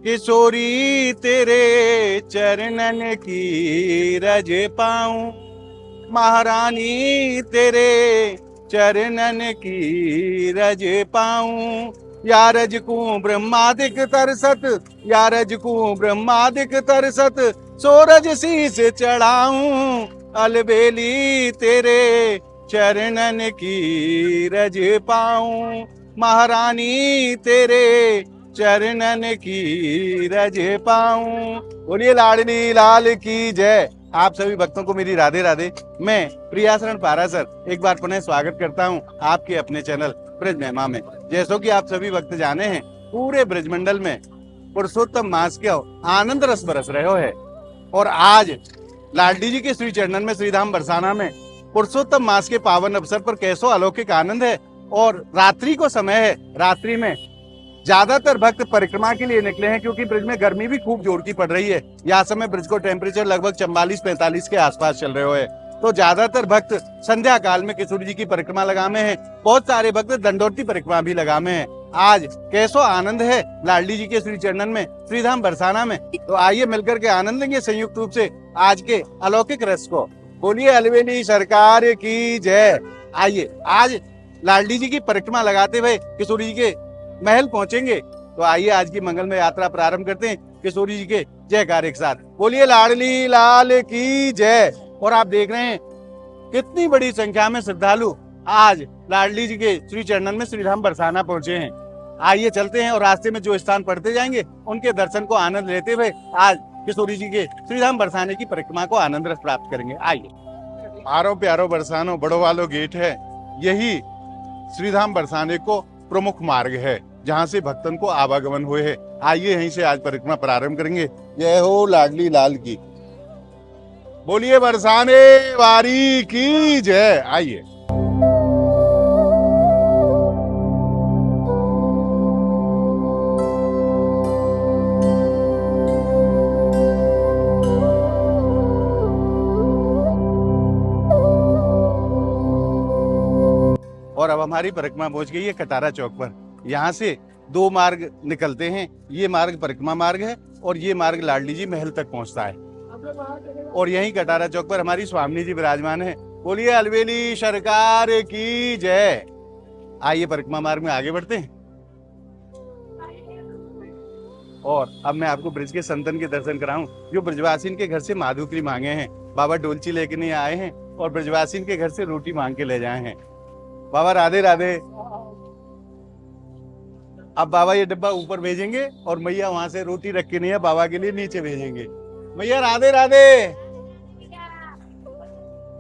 किशोरी तेरे चरणन की रज पाऊं, महारानी तेरे चरणन की रज पाऊं। या रजकू ब्रह्मादिक तरसत, या रजकू ब्रह्मादिक तरसत, सोरज शीस चढ़ाऊं। अलबेली तेरे चरणन की रज पाऊं, महारानी तेरे चरणन की रज पाऊं। बोलिए लाडली लाल की जय। आप सभी भक्तों को मेरी राधे राधे। मैं प्रियाशरण पारासर एक बार पुनः स्वागत करता हूं आपके अपने चैनल ब्रज महिमा में। जैसो कि आप सभी भक्त जाने हैं, पूरे ब्रजमंडल में पुरुषोत्तम मास के आनंद रस बरस रहे है। और आज लाडली जी के श्री चरणन में, श्रीधाम बरसाना में पुरुषोत्तम मास के पावन अवसर पर कैसो अलौकिक आनंद है। और रात्रि को समय है, रात्रि में ज्यादातर भक्त परिक्रमा के लिए निकले हैं, क्योंकि ब्रिज में गर्मी भी खूब जोर की पड़ रही है। यहाँ समय ब्रिज को टेम्परेचर लगभग 44-45 के आसपास चल रहे हो। तो ज्यादातर भक्त संध्या काल में किशोरी जी की परिक्रमा लगा में है। बहुत सारे भक्त दंडोती परिक्रमा भी लगा में है। आज कैसो आनंद है लाडली जी के श्री चरणन में, श्रीधाम बरसाना में। तो आइए मिलकर के आनंद लेंगे संयुक्त रूप से आज के अलौकिक रस को। बोलिए अलवेली सरकार की जय। आइए आज लाडली जी की परिक्रमा लगाते हुए किशोरी जी के महल पहुंचेंगे। तो आइए आज की मंगलमय यात्रा प्रारंभ करते हैं किशोरी जी के जयकार के साथ। बोलिए लाडली लाल की जय। और आप देख रहे हैं कितनी बड़ी संख्या में श्रद्धालु आज लाडली जी के श्री चरणन में श्रीधाम बरसाना पहुंचे हैं। आइए चलते हैं और रास्ते में जो स्थान पड़ते जाएंगे उनके दर्शन को आनंद लेते हुए आज किशोरी जी के श्रीधाम बरसाने की परिक्रमा को आनंद रस प्राप्त करेंगे। आइए। आरो प्यारो बरसानो बड़ो वालो गेट है, यही श्रीधाम बरसाने को प्रमुख मार्ग है जहाँ से भक्तन को आवागमन हुए है। आइए यहीं से आज परिक्रमा प्रारंभ करेंगे। जय हो लाडली लाल की। बोलिए बरसाने वारी की जय। आइए। और अब हमारी परिक्रमा पहुंच गई है कटारा चौक पर। यहाँ से दो मार्ग निकलते हैं। ये मार्ग परिक्रमा मार्ग है और ये मार्ग लाडली जी महल तक पहुंचता है। और यहीं कटारा चौक पर हमारी स्वामी जी विराजमान है। बोलिए अलवेली सरकार की जय। आइए परिक्रमा मार्ग में आगे बढ़ते हैं। और अब मैं आपको ब्रज के संतन के दर्शन कराऊं जो ब्रजवासीन के घर से माधुकरी मांगे हैं। बाबा डोलची लेके नहीं आए हैं और ब्रजवासीन के घर से रोटी मांग के ले जाए हैं। बाबा राधे राधे। अब बाबा ये डब्बा ऊपर भेजेंगे और मैया वहां से रोटी रख के नहीं है बाबा के लिए नीचे भेजेंगे। मैया राधे राधे।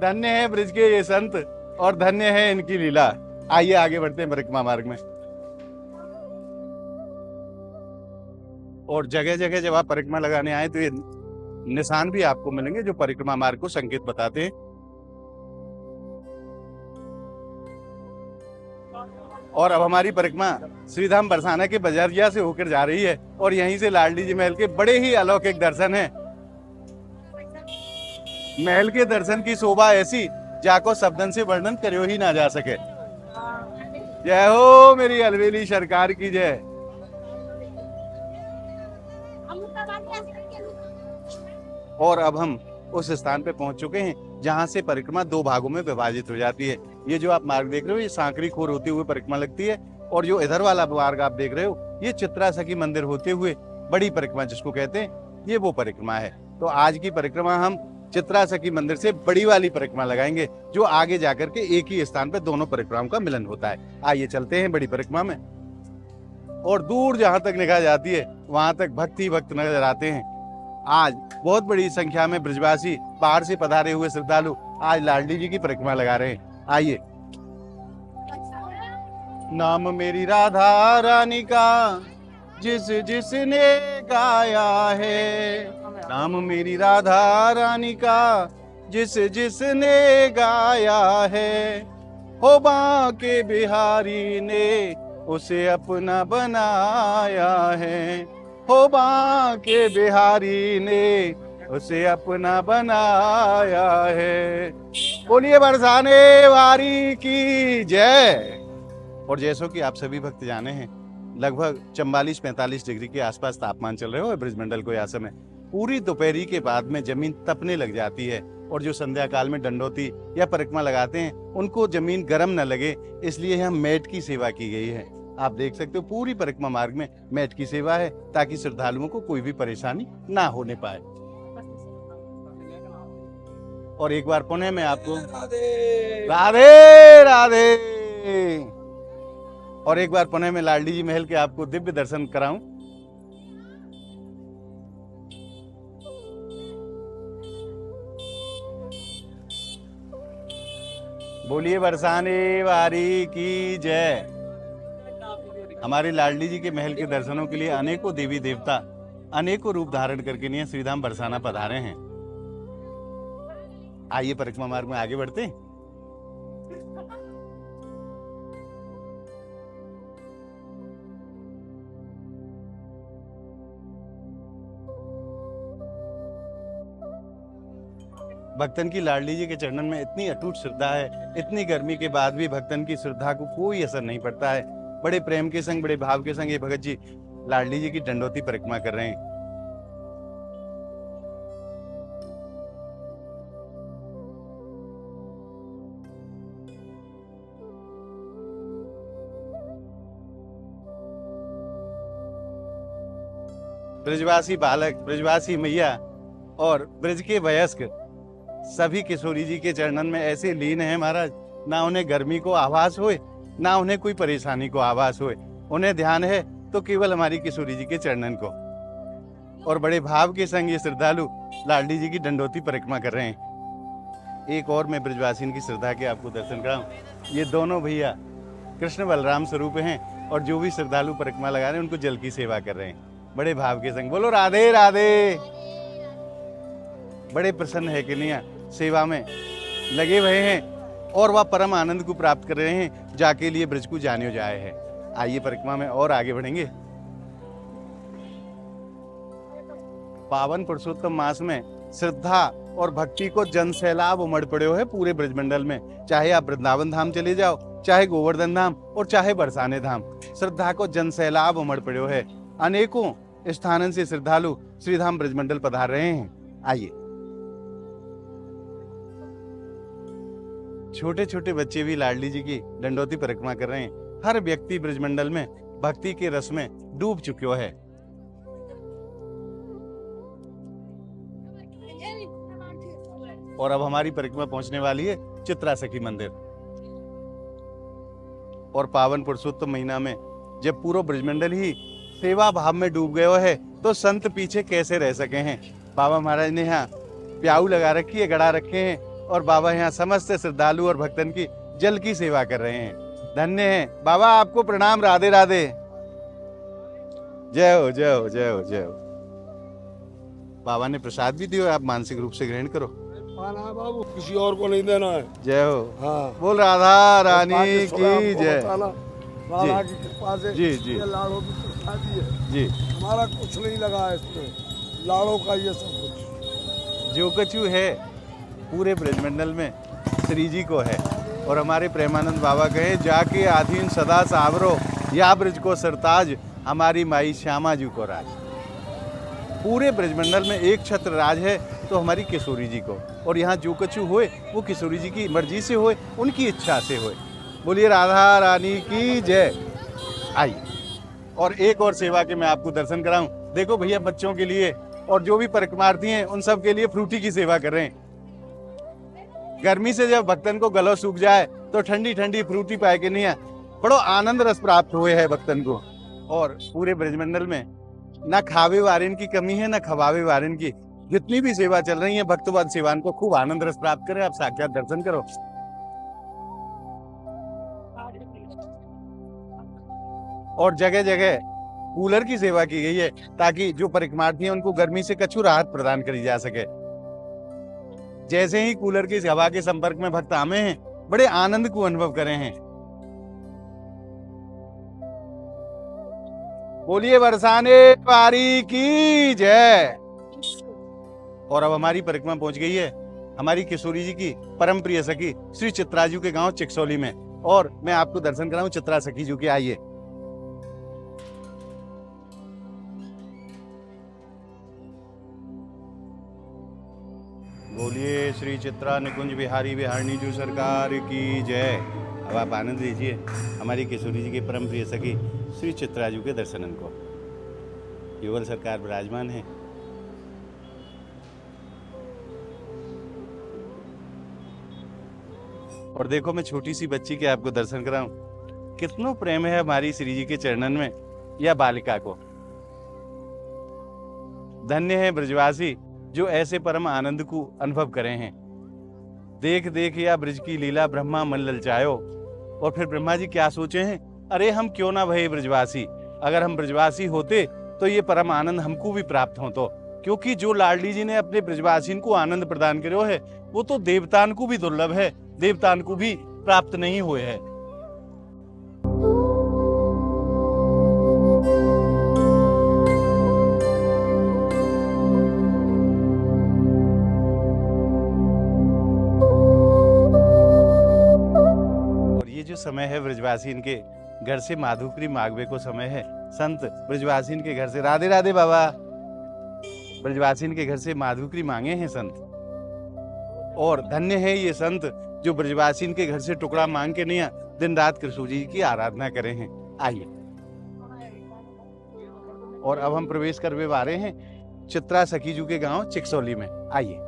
धन्य है ब्रज के ये संत और धन्य है इनकी लीला। आइए आगे बढ़ते हैं परिक्रमा मार्ग में। और जगह जगह जब आप परिक्रमा लगाने आए तो ये निशान भी आपको मिलेंगे जो परिक्रमा मार्ग को संकेत बताते हैं। और अब हमारी परिक्रमा श्रीधाम बरसाना के बजरिया से होकर जा रही है और यहीं से लाडली जी महल के बड़े ही अलौकिक दर्शन हैं। महल के दर्शन की शोभा ऐसी जाको शब्दन से वर्णन करो ही ना जा सके। जय हो मेरी अलवेली सरकार की जय। और अब हम उस स्थान पे पहुंच चुके हैं जहां से परिक्रमा दो भागों में विभाजित हो जाती है। ये जो आप मार्ग देख रहे हो ये सांकरी खोर होते हुए परिक्रमा लगती है और जो इधर वाला मार्ग आप देख रहे हो ये चित्रा सखी मंदिर होते हुए बड़ी परिक्रमा जिसको कहते हैं ये वो परिक्रमा है। तो आज की परिक्रमा हम चित्रा सखी मंदिर से बड़ी वाली परिक्रमा लगाएंगे जो आगे जाकर के एक ही स्थान पे दोनों परिक्रमाओं का मिलन होता है। आइए चलते हैं बड़ी परिक्रमा में। और दूर जहां तक निगाह जाती है वहां तक भक्त ही भक्त नजर आते हैं। आज बहुत बड़ी संख्या में ब्रजवासी बाहर से पधारे हुए श्रद्धालु आज लाडली जी की परिक्रमा लगा रहे हैं। आइए। नाम मेरी राधा रानी का जिस जिसने गाया है, नाम मेरी राधा रानी का जिस जिसने गाया है, हो बांके बिहारी ने उसे अपना बनाया है, हो बांके बिहारी ने उसे अपना बनाया है। बोलिए बरसाने वारी की जय। और जैसो कि आप सभी भक्त जाने हैं लगभग 44-45 डिग्री के आसपास तापमान चल रहे हो ब्रजमंडल को। यह समय पूरी दोपहरी के बाद में जमीन तपने लग जाती है, और जो संध्या काल में दंडोती या परिक्रमा लगाते हैं उनको जमीन गर्म न लगे, इसलिए यहाँ मैट की सेवा की गई है। आप देख सकते हो पूरी परिक्रमा मार्ग में मैट की सेवा है, ताकि श्रद्धालुओं को कोई भी परेशानी ना होने पाए। और एक बार पुनः मैं आपको राधे राधे, और एक बार पुनः मैं लाडली जी महल के आपको दिव्य दर्शन कराऊं। बोलिए बरसाने वारी की जय। हमारे लाडली जी के महल के दर्शनों के लिए अनेकों देवी देवता अनेकों रूप धारण करके नहीं श्रीधाम बरसाना पधारे हैं। आइए परिक्रमा मार्ग में आगे बढ़ते हैं। भक्तन की लाडली जी के चरणन में इतनी अटूट श्रद्धा है, इतनी गर्मी के बाद भी भक्तन की श्रद्धा को कोई असर नहीं पड़ता है। बड़े प्रेम के संग, बड़े भाव के संग ये भगत जी लाडली जी की दंडोती परिक्रमा कर रहे हैं। ब्रजवासी बालक, ब्रजवासी मैया और ब्रज के वयस्क सभी किशोरी जी के चरणन में ऐसे लीन हैं महाराज, ना उन्हें गर्मी को आभास होए, ना उन्हें कोई परेशानी को आभास होए। उन्हें ध्यान है तो केवल हमारी किशोरी जी के चरणन को, और बड़े भाव के संग ये श्रद्धालु लाडली जी की दंडोती परिक्रमा कर रहे हैं। एक और मैं ब्रजवासिन की श्रद्धा के आपको दर्शन कराऊं। ये दोनों भैया कृष्ण बलराम स्वरूप हैं, और जो भी श्रद्धालु परिक्रमा लगा रहे हैं उनको जल की सेवा कर रहे हैं बड़े भाव के संग। बोलो राधे राधे। बड़े प्रसन्न है कि नहीं, सेवा में लगे हुए हैं, और वह परम आनंद को प्राप्त कर रहे हैं, जाके लिए ब्रज को जाने जाए है। आइए परिक्रमा में और आगे बढ़ेंगे। पावन पुरुषोत्तम मास में श्रद्धा और भक्ति को जन सैलाब उमड़ पड़े हो है पूरे ब्रजमंडल में। चाहे आप वृंदावन धाम चले जाओ, चाहे गोवर्धन धाम, और चाहे बरसाने धाम, श्रद्धा को जन सैलाब उमड़ पड़े हो है। अनेकों स्थानों से श्रद्धालु श्रीधाम ब्रजमंडल पधार रहे हैं। आइए, छोटे छोटे बच्चे भी लाडली जी की दंडोती परिक्रमा कर रहे हैं। हर व्यक्ति ब्रजमंडल में भक्ति के रस में डूब चुका है। और अब हमारी परिक्रमा पहुंचने वाली है चित्रा सखी मंदिर। और पावन पुरुषोत्तम महीना में जब पूरा ब्रजमंडल ही सेवा भाव में डूब गया है, तो संत पीछे कैसे रह सके हैं। बाबा महाराज ने यहाँ प्याऊ लगा रखी है, गड़ा रखे हैं, और बाबा यहाँ समस्त श्रद्धालु और भक्तन की जल की सेवा कर रहे हैं। धन्य हैं बाबा, आपको प्रणाम। राधे राधे। जय हो जय हो जय हो जय हो। बाबा ने प्रसाद भी दिया, आप मानसिक रूप से ग्रहण करो। बाबू किसी और को नहीं देना है। जय हो। हाँ। बोल राधा रानी की जय। राधा की कृपा से जी जी लाड़ों की प्रसादी है जी। हमारा कुछ नहीं लगा है इसमें, लाड़ों का ये सब कुछ जो कछु है पूरे ब्रजमंडल में श्री जी को है। और हमारे प्रेमानंद बाबा कहे, जाके आधीन सदा सावरो, या ब्रज को सरताज, हमारी माई श्यामा जी को राज। पूरे ब्रजमंडल में एक छत्र राज है तो हमारी किशोरी जी को, और यहाँ जो कछु होए वो किशोरी जी की मर्जी से होए, उनकी इच्छा से होए। बोलिए राधा रानी की जय। आइए, और एक और सेवा के मैं आपको दर्शन कराऊं। देखो भैया, बच्चों के लिए और जो भी परिक्रमार्थी हैं उन सब के लिए फ्रूटी की सेवा कर रहे हैं। गर्मी से जब भक्तन को गला सूख जाए तो ठंडी ठंडी फ्रूटी पाए के नहीं है, बड़ो आनंद रस प्राप्त हुए है भक्तन को। और पूरे ब्रजमंडल में ना खावे वारिन की कमी है, ना खवावे वारिन की। जितनी भी सेवा चल रही है, भक्तवान सेवान को खूब आनंद रस प्राप्त करें। आप साक्षात दर्शन करो। और जगह जगह कूलर की सेवा की गई है, ताकि जो परिक्रमार्थी हैं उनको गर्मी से कछु राहत प्रदान करी जा सके। जैसे ही कूलर की हवा के संपर्क में भक्त आमे हैं, बड़े आनंद को अनुभव करे हैं। बोलिए बरसाने वारी की जय। और अब हमारी परिक्रमा पहुंच गई है हमारी किशोरी जी की परम प्रिय सखी श्री चित्राजू के गांव चिकसौली में। और मैं आपको दर्शन कराऊं चित्रा सखी जी के। आइए, बोलिए श्री चित्रा निकुंज बिहारी बिहारनी जी सरकार की जय। अब आप आनंद लीजिए हमारी किशोरी जी के परम प्रिय सखी श्री चित्रा जी के दर्शनन को। युगल सरकार विराजमान है। और देखो मैं छोटी सी बच्ची के आपको दर्शन कराऊं, कितना प्रेम है हमारी श्री जी के चरणन में या बालिका को। धन्य है ब्रजवासी जो ऐसे परम आनंद को अनुभव करे हैं। देख देख या ब्रज की लीला ब्रह्मा मन ललचायो। और फिर ब्रह्मा जी क्या सोचे हैं, अरे हम क्यों ना भये ब्रजवासी, अगर हम ब्रजवासी होते तो ये परम आनंद हमको भी प्राप्त हो। तो क्योंकि जो लाडली जी ने अपने ब्रजवासी को आनंद प्रदान करो है वो तो देवतान को भी दुर्लभ है, देवतान को भी प्राप्त नहीं हुए है। जो समय है ब्रजवासी इनके घर से माधुकरी मागवे को समय है। संत ब्रजवासी इनके घर से, राधे राधे बाबा, ब्रजवासी इनके घर से माधुकरी मांगे हैं संत। और धन्य है ये संत जो ब्रजवासी इनके घर से टुकड़ा मांग के नहीं दिन रात कृष्ण जी की आराधना करे हैं। आइए और अब हम प्रवेश करने वाले हैं चित्रा सखीजू के गांव चिकसौली में। आइए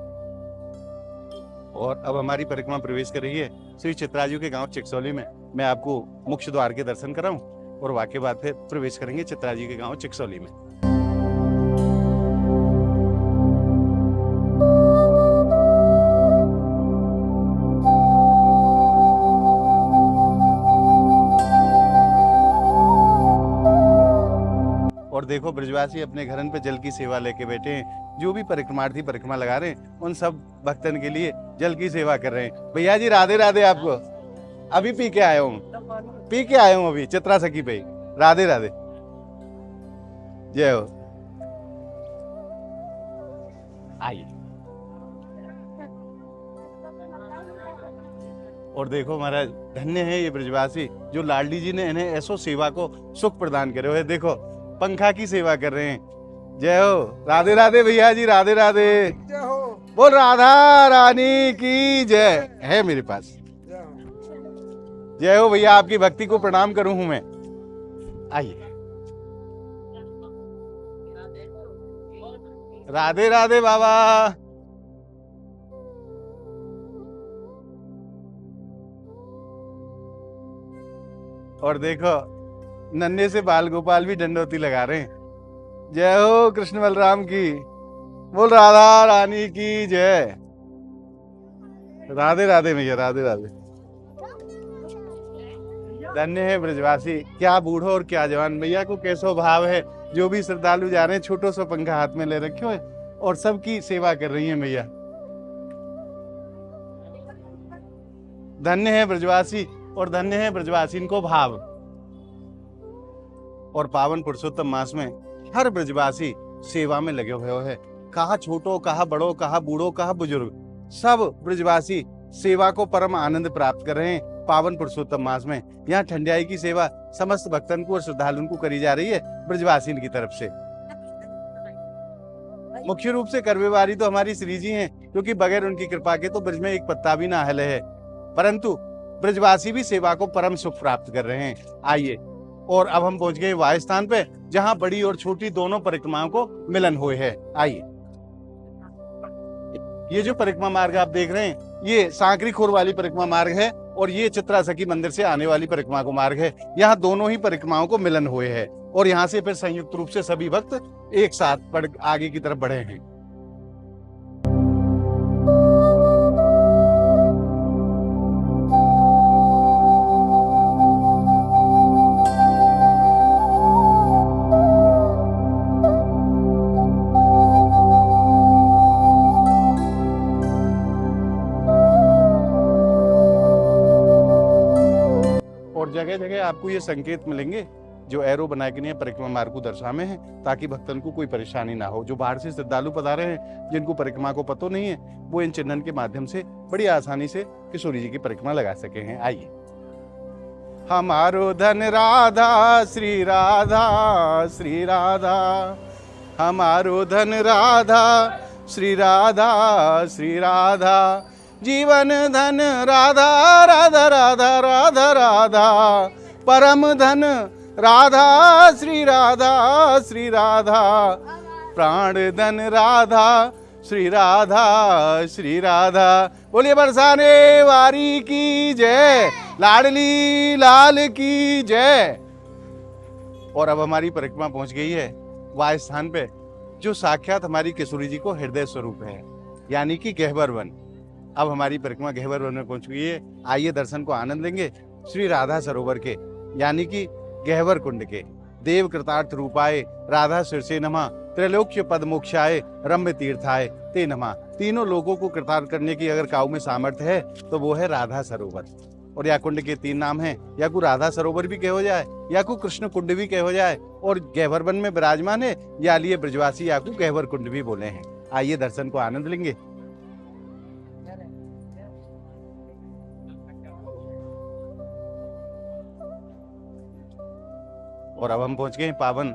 और अब हमारी परिक्रमा प्रवेश कर रही है श्री चित्राजू के गांव चिकसौली में। मैं आपको मुख्य द्वार के दर्शन कराऊं और वाकई बात फिर प्रवेश करेंगे चित्राजी के गांव चिकसौली में। और देखो ब्रजवासी अपने घरन पे जल की सेवा लेके बैठे हैं। जो भी परिक्रमार्थी परिक्रमा लगा रहे हैं उन सब भक्तन के लिए जल की सेवा कर रहे हैं। भैया जी राधे राधे। आपको अभी पी के आया हूँ अभी चित्रा सखी पे। राधे राधे, जय हो। आइए और देखो महाराज धन्य है ये ब्रजवासी जो लाडली जी ने इन्हें ऐसो सेवा को सुख प्रदान करे है। देखो पंखा की सेवा कर रहे हैं। जय हो, राधे राधे भैया जी, राधे राधे। जय हो। बोल राधा रानी की जय है मेरे पास। जय हो भैया, आपकी भक्ति को प्रणाम करूं हूं मैं। आइए राधे राधे बाबा। और देखो नन्हे से बाल गोपाल भी दंडोती लगा रहे हैं। जय हो कृष्ण बलराम की, बोल राधा रानी की जय। राधे राधे भैया, राधे राधे। धन्य है ब्रजवासी, क्या बूढ़ो और क्या जवान। भैया को कैसो भाव है, जो भी श्रद्धालु जा रहे हैं छोटो सा पंखा हाथ में ले रखे है और सबकी सेवा कर रही है भैया। धन्य है ब्रजवासी और धन्य है ब्रजवासी इनको भाव। और पावन पुरुषोत्तम मास में हर ब्रजवासी सेवा में लगे हुए है। कहा छोटो, कहा बड़ो, कहा बूढ़ो, कहा बुजुर्ग, सब ब्रजवासी सेवा को परम आनंद प्राप्त कर रहे हैं। पावन पुरुषोत्तम मास में यहाँ ठंडियाई की सेवा समस्त भक्तन को और श्रद्धालुओं को करी जा रही है ब्रजवासी की तरफ से। मुख्य रूप से करवेवारी तो हमारी श्री जी हैं, क्योंकि बगैर उनकी कृपा के तो ब्रज में एक पत्ता भी ना हिले है। परंतु ब्रजवासी भी सेवा को परम सुख प्राप्त कर रहे हैं। आइए और अब हम पहुंच गए वह स्थान पे जहां बड़ी और छोटी दोनों परिक्रमाओं को मिलन हुए है। आइए ये जो परिक्रमा मार्ग आप देख रहे हैं ये सांकरी खोर वाली परिक्रमा मार्ग है और ये चित्रा सखी मंदिर से आने वाली परिक्रमा को मार्ग है। यहाँ दोनों ही परिक्रमाओं को मिलन हुए हैं और यहाँ से फिर संयुक्त रूप से सभी भक्त एक साथ आगे की तरफ बढ़े हैं। जगह जगह आपको ये संकेत मिलेंगे जो एरो बनाए के लिए परिक्रमा मार्ग को दर्शावे हैं, ताकि भक्तन को कोई परेशानी ना हो। जो बाहर से श्रद्धालु पधारे हैं जिनको परिक्रमा को पतो नहीं है वो इन चिन्हन के माध्यम से बड़ी आसानी से किशोरी जी की परिक्रमा लगा सके हैं। आइए हमारो धन राधा श्री राधा, श्री राधा हमारो धन राधा श्री राधा श्री राधा, जीवन धन राधा राधा राधा राधा राधा, परम धन राधा श्री राधा, प्राण धन राधा श्री राधा। बोलिए बरसाने वारी की जय, लाडली लाल की जय। और अब हमारी परिक्रमा पहुंच गई है वह स्थान पे जो साक्षात हमारी किशोरी जी को हृदय स्वरूप है, यानी कि गहवर वन। अब हमारी परिक्रमा गहवर वन में पहुंच गई है। आइए दर्शन को आनंद लेंगे श्री राधा सरोवर के, यानी कि गहवर कुंड के। देव कृतार्थ रूपाय राधा शीर्षे नमः, त्रैलोक्य पद मोक्षाय रम्य तीर्थाय ते नमः। तीनों लोगों को कृतार्थ करने की अगर काऊ में सामर्थ्य है तो वो है राधा सरोवर। और या कुंड के 3 नाम हैं, या को राधा सरोवर भी कहो जाए, या को कृष्ण कुंड भी कहो जाए, और गहवर वन में विराजमान है, या लिए ब्रजवासी या को गहवर कुंड भी बोले हैं। आइए दर्शन को आनंद लेंगे। और अब हम पहुंच गए हैं पावन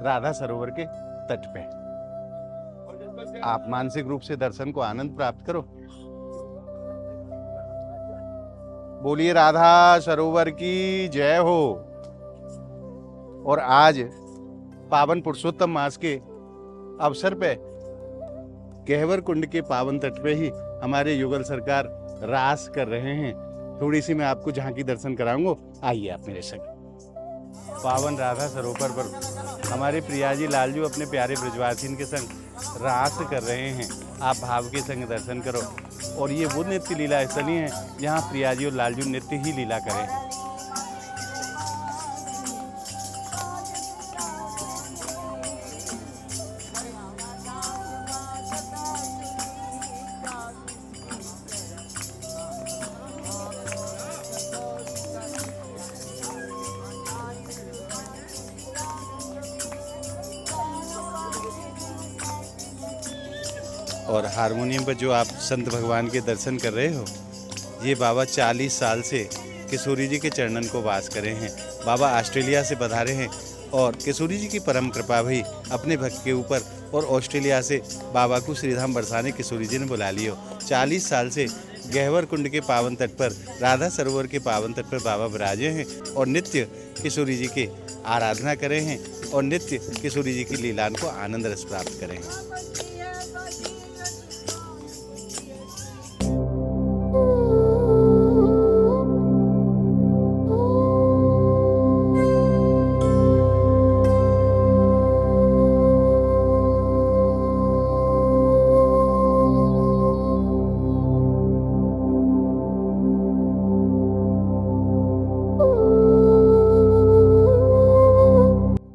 राधा सरोवर के तट पे। आप मानसिक रूप से दर्शन को आनंद प्राप्त करो। बोलिए राधा सरोवर की जय हो। और आज पावन पुरुषोत्तम मास के अवसर पे गहवर कुंड के पावन तट पे ही हमारे युगल सरकार रास कर रहे हैं। थोड़ी सी मैं आपको झांकी दर्शन कराऊंगा, आइए आप मेरे संग। पावन राधा सरोवर पर हमारे प्रियाजी लालजू अपने प्यारे ब्रजवासिन के संग रास कर रहे हैं। आप भाव के संग दर्शन करो। और ये वो नित्य लीला स्थली है जहाँ प्रियाजी और लालजू नित्य ही लीला करें। और हारमोनियम पर जो आप संत भगवान के दर्शन कर रहे हो, ये बाबा 40 साल से किशोरी जी के चरणन को वास करे हैं। बाबा ऑस्ट्रेलिया से पधारे हैं और किशोरी जी की परम कृपा भी अपने भक्त के ऊपर, और ऑस्ट्रेलिया से बाबा को श्रीधाम बरसाने किशोरी जी ने बुला लियो। 40 साल से गहवर कुंड के पावन तट पर, राधा सरोवर के पावन तट पर बाबा विराजे हैं और नित्य किशोरी जी के आराधना करे हैं और नित्य किशोरी जी की लीलान को आनंद रस प्राप्त करें हैं।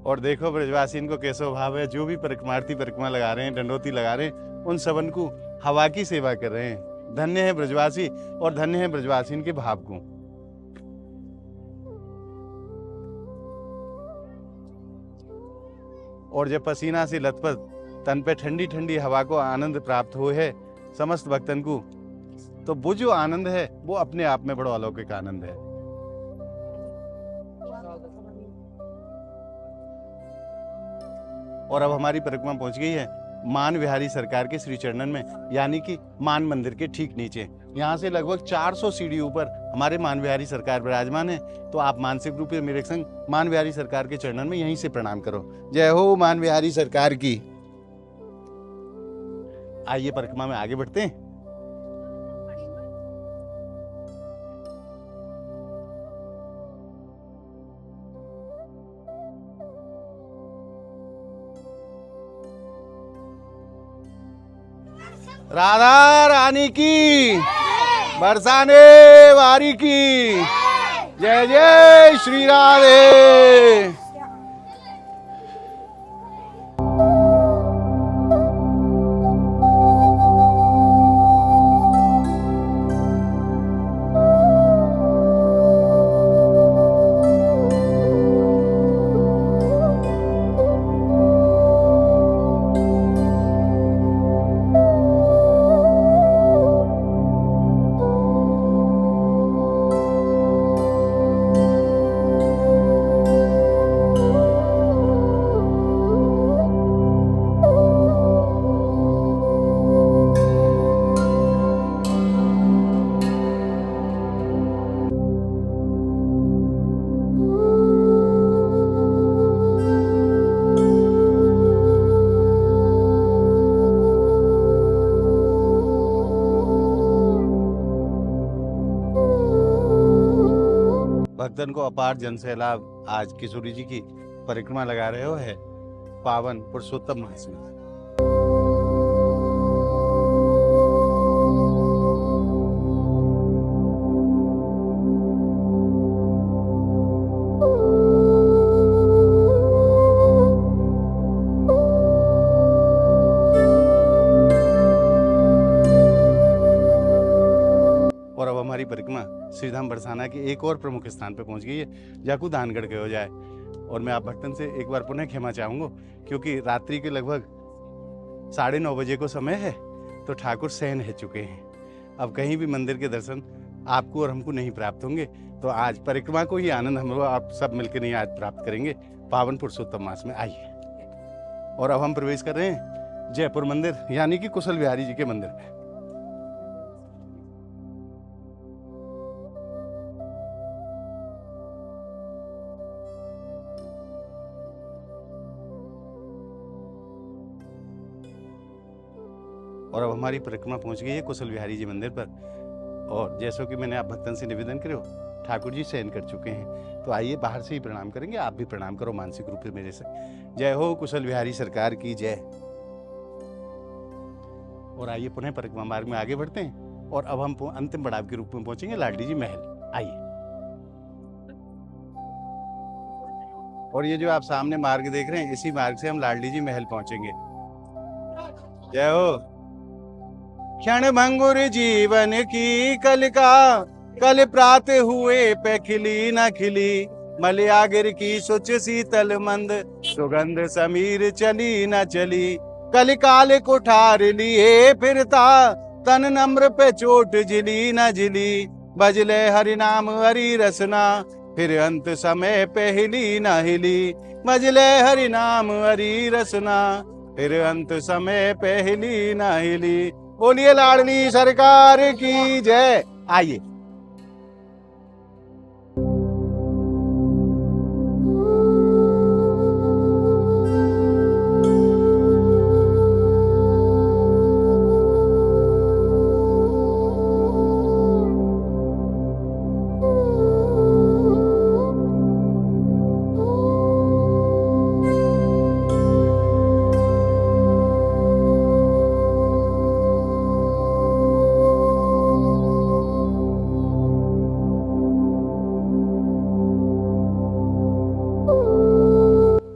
और देखो ब्रजवासी इनको कैसो भाव है। जो भी परिक्रमार्थी परिक्रमा लगा रहे हैं, दंडोती लगा रहे हैं, उन सबन को हवा की सेवा कर रहे हैं। धन्य है ब्रजवासी और धन्य है ब्रजवासी के भाव को। और जब पसीना से लथपथ तन पे ठंडी ठंडी हवा को आनंद प्राप्त हो है समस्त भक्तन को, तो वो जो आनंद है वो अपने आप में बड़ा अलौकिक आनंद है। और अब हमारी परिक्रमा पहुंच गई है मान विहारी सरकार के श्री चरणन में, यानी कि मान मंदिर के ठीक नीचे। यहाँ से लगभग 400 सीढ़ी ऊपर हमारे मान विहारी सरकार विराजमान है। तो आप मानसिक रूप से मेरे संग मान विहारी सरकार के चरणन में यहीं से प्रणाम करो। जय हो मान विहारी सरकार की। आइए परिक्रमा में आगे बढ़ते हैं। राधा रानी की, बरसाने वारी की जय जय श्री राधे। भक्तन को अपार जन सैलाब आज किशोरी जी की परिक्रमा लगा रहे हो है पावन पुरुषोत्तम मास में। और अब हमारी परिक्रमा श्रीधाम बरसाना के एक और प्रमुख स्थान पर पहुंच गई है, जाकू दानगढ़ के हो जाए। और मैं आप भक्तन से एक बार पुनः क्षमा चाहूँगा, क्योंकि रात्रि के लगभग 9:30 बजे को समय है, तो ठाकुर शयन है चुके हैं। अब कहीं भी मंदिर के दर्शन आपको और हमको नहीं प्राप्त होंगे, तो आज परिक्रमा को ही आनंद हम लोग आप सब मिलकर नहीं आज प्राप्त करेंगे पावन पुरुषोत्तम मास में। आइए, और अब हम प्रवेश कर रहे हैं जयपुर मंदिर, यानी कि कुशल बिहारी जी के मंदिर में। और अब हमारी परिक्रमा पहुंच गई है कुशल बिहारी जी मंदिर पर। और जैसा कि मैंने आप भक्तन से निवेदन करो, ठाकुर जी शयन कर चुके हैं, तो आइए बाहर से ही प्रणाम करेंगे। आप भी प्रणाम करो मानसिक रूप से मेरे से। जय हो कुशल बिहारी सरकार की जय। और आइए पुनः परिक्रमा मार्ग में आगे बढ़ते हैं, और अब हम अंतिम पड़ाव के रूप में पहुंचेंगे लाडली जी महल। आइए, और ये जो आप सामने मार्ग देख रहे हैं, इसी मार्ग से हम लाडली जी महल पहुंचेंगे। जय हो। क्षण भंगुर जीवन की कलिका, कल प्रात हुए पे खिली न खिली। मलयागिर की सुच शीतल मंद, सुगंध समीर चली न चली। कलिकाल कुठार लिए फिरता, तन नम्र पे चोट जिली न जिली। बजले हरि नाम हरि रसना, फिर अंत समय पे हिली न हिली। बजले हरि नाम हरि रसना, फिर अंत समय पे हिली न हिली। बोलिए लाडली सरकार की जय। आइए,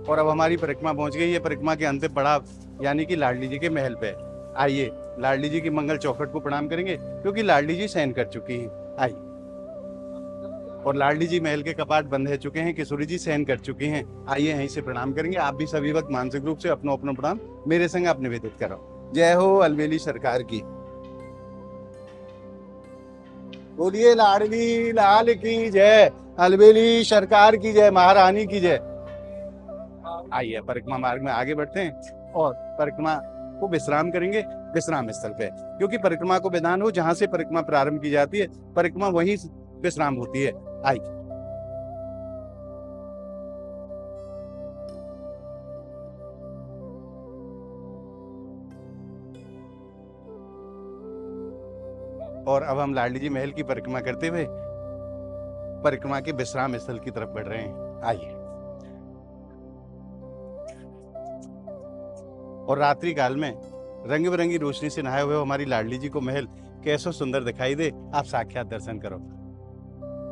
और अब हमारी परिक्रमा पहुंच गई है परिक्रमा के अंतिम पड़ाव, यानी कि लाडली जी के महल पे। आइए, लाडली जी की मंगल चौखट को प्रणाम करेंगे, क्योंकि लाडली जी शयन कर चुकी हैं। आइए, और लाडली जी महल के कपाट बंद हो चुके हैं, किशोरी जी शयन कर चुकी हैं। आइए यहीं से प्रणाम करेंगे। आप भी सभी वक्त मानसिक रूप से अपनो अपनो प्रणाम मेरे संग आप निवेदित करो। जय हो अलवेली सरकार की। बोलिए लाडली लाल की जय, अलवेली सरकार की जय, महारानी की जय। आइए परिक्रमा मार्ग में आगे बढ़ते हैं, और परिक्रमा को विश्राम करेंगे विश्राम स्थल पे, क्योंकि परिक्रमा को विधान हो जहां से परिक्रमा प्रारंभ की जाती है, परिक्रमा वहीं विश्राम होती है। आइए, और अब हम लाडली जी महल की परिक्रमा करते हुए परिक्रमा के विश्राम स्थल की तरफ बढ़ रहे हैं। आइए, और रात्रि काल में रंग बिरंगी रोशनी से नहाए हुए हमारी लाडली जी को महल कैसा सुंदर दिखाई दे, आप साक्षात दर्शन करो।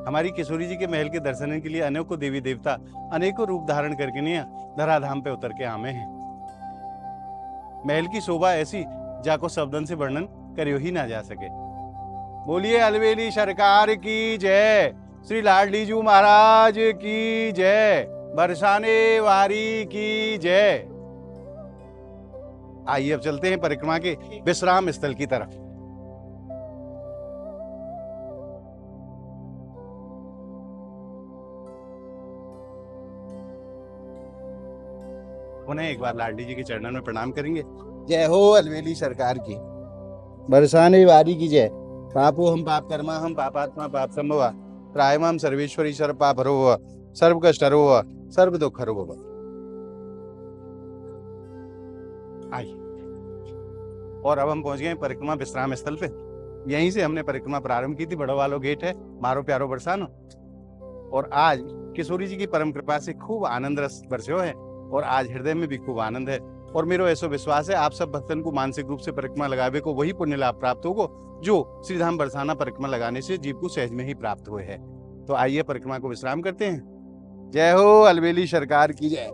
हमारी किशोरी जी के महल के दर्शन के लिए अनेकों देवी देवता अनेकों रूप धारण करके नहीं धराधाम पे उतर के आमे हैं। महल की शोभा ऐसी जाको शब्दन से वर्णन करियो ही ना जा सके। बोलिए अलवेली सरकार की जय, श्री लाडली जी महाराज की जय, बरसाने वारी की जय। आइए अब चलते हैं परिक्रमा के विश्राम स्थल की तरफ। उन्हें एक बार लाडली जी के चरणों में प्रणाम करेंगे। जय हो अलवेली सरकार की, बरसाने वारी की जय। पापो हम पाप कर्मा हम पापात्मा पाप संभवा, त्रायमाम सर्वेश्वरी सर्व पाप हरो भव, सर्व कष्ट हरो भव, सर्व दुख हरो भव। आइए, और अब हम पहुंच गए परिक्रमा विश्राम स्थल पे। यहीं से हमने परिक्रमा प्रारंभ की थी। बड़ो वालो गेट है, मारो प्यारो बरसानो। और आज किशोरी जी की परम कृपा से खूब आनंद रस बरस्यो है और आज हृदय में भी खूब आनंद है। और मेरो ऐसो विश्वास है आप सब भक्तन को मानसिक रूप से परिक्रमा लगावे को वही पुण्य लाभ प्राप्त होगा जो श्रीधाम बरसाना परिक्रमा लगाने से जीव को सहज में ही प्राप्त हुए है। तो आइए परिक्रमा को विश्राम करते हैं। जय हो अलवेली सरकार की जय।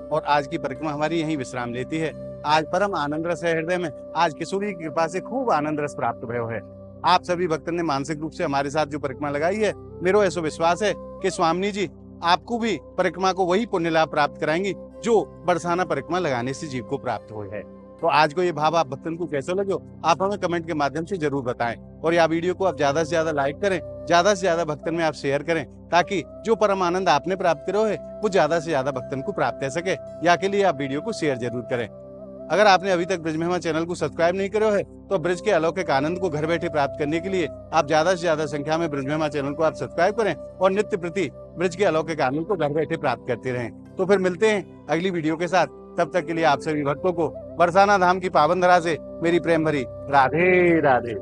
और आज की परिक्रमा हमारी यही विश्राम लेती है। आज परम आनंद रस है हृदय में। आज किशोरी की कृपा से खूब आनंद रस प्राप्त भयो है। आप सभी भक्तों ने मानसिक रूप से हमारे साथ जो परिक्रमा लगाई है, मेरो ऐसा विश्वास है कि स्वामी जी आपको भी परिक्रमा को वही पुण्य लाभ प्राप्त कराएंगी जो बरसाना परिक्रमा लगाने से जीव को प्राप्त हुए है। तो आज को ये भाव आप भक्तन को कैसे लगे आप हमें कमेंट के माध्यम से जरूर बताएं। और यह वीडियो को आप ज्यादा से ज्यादा लाइक करें, ज्यादा से ज्यादा भक्तन में आप शेयर करें, ताकि जो परम आनंद आपने प्राप्त करो है वो ज्यादा से ज्यादा भक्तन को प्राप्त हो सके। या के लिए आप वीडियो को शेयर जरूर करें। अगर आपने अभी तक ब्रज महिमा चैनल को सब्सक्राइब नहीं करो है तो ब्रज के अलौकिक आनंद को घर बैठे प्राप्त करने के लिए आप ज्यादा से ज्यादा संख्या में ब्रज महिमा चैनल को आप सब्सक्राइब करें और नित्य प्रति ब्रज के अलौकिक आनंद को घर बैठे प्राप्त करते रहें। तो फिर मिलते हैं अगली वीडियो के साथ। तब तक के लिए आप सभी भक्तों को बरसाना धाम की पावन धरा से मेरी प्रेम भरी राधे राधे।